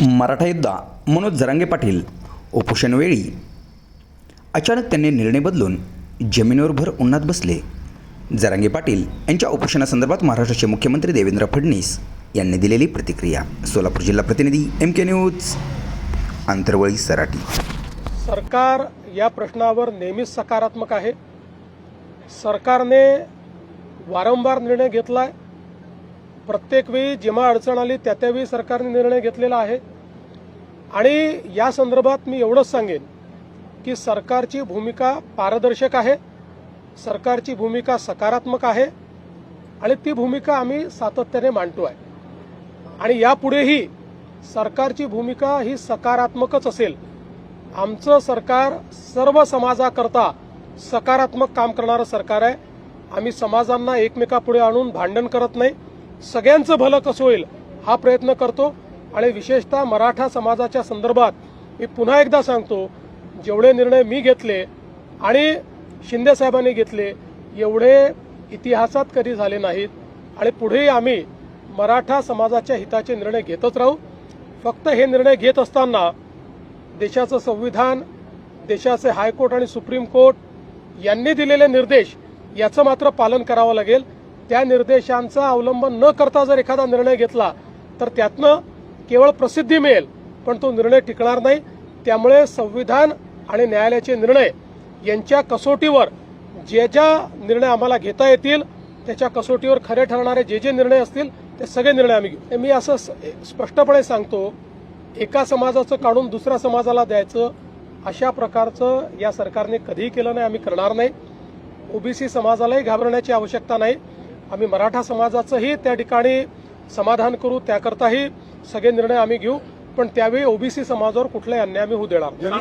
मराठा योद्धा मनोज जरांगे पाटील उपोषणवेळी अचानक त्यांनी निर्णय बदलून जमिनीवर भर उन्हात बसले। जरांगे पाटील यांच्या उपोषणासंदर्भात महाराष्ट्राचे मुख्यमंत्री देवेंद्र फडणवीस यांनी दिलेली प्रतिक्रिया। सोलापूर जिल्हा प्रतिनिधी MK न्यूज अंतरवळी सराटी। सरकार या प्रश्नावर नेहमीच सकारात्मक आहे। सरकारने वारंवार निर्णय घेतलाय। प्रत्येक वेळी जेव्हा अडचण आली त्यावेळी सरकारने निर्णय घेतलेला आहे आणि या संदर्भात मी एवढंच सांगेन की सरकारची भूमिका पारदर्शक आहे, सरकारची भूमिका सकारात्मक आहे आणि ती भूमिका आम्ही सातत्याने मांडतो आहे आणि यापुढेही सरकारची भूमिका ही सकारात्मकच असेल। आमचं सरकार सर्व समाजाकरता सकारात्मक काम करणारं सरकार आहे। आम्ही समाजांना एकमेकापुढे आणून भांडण करत नाही, सगळ्यांचं भलं कसं होईल हा प्रयत्न करतो आणि विशेषतः मराठा समाजाच्या संदर्भात मी पुन्हा एकदा सांगतो, जेवढे निर्णय मी घेतले आणि शिंदे साहेबांनी घेतले एवढे इतिहासात कधी झाले नाहीत आणि पुढेही आम्ही मराठा समाजाच्या हिताचे निर्णय घेतच राहू। फक्त हे निर्णय घेत असताना देशाचं संविधान, देशाचे हायकोर्ट आणि सुप्रीम कोर्ट यांनी दिलेले निर्देश याचं मात्र पालन करावं लागेल। त्या निर्देशांचा अवलंब न करता जर एखादा निर्णय घेतला तर त्यातनं केवळ प्रसिद्धी मिळेल पण तो निर्णय टिकणार नाही। त्यामुळे संविधान आणि न्यायालयाचे निर्णय यांच्या कसोटीवर जे निर्णय आम्हाला घेता येतील त्याच्या कसोटीवर खरे ठरणारे जे निर्णय असतील ते सगळे निर्णय आम्ही घेऊ। मी असं स्पष्टपणे सांगतो, एका समाजाचं काढून दुसऱ्या समाजाला द्यायचं अशा प्रकारचं या सरकारने कधीही केलं नाही, आम्ही करणार नाही। ओबीसी समाजालाही घाबरण्याची आवश्यकता नाही। आम्ही मराठा समाजाचंही त्या ठिकाणी समाधान करू, त्याकरताही सगळे निर्णय आम्ही घेऊ, पण त्यावेळी ओबीसी समाजावर कुठलाही अन्याय आम्ही होऊ देणार नाही।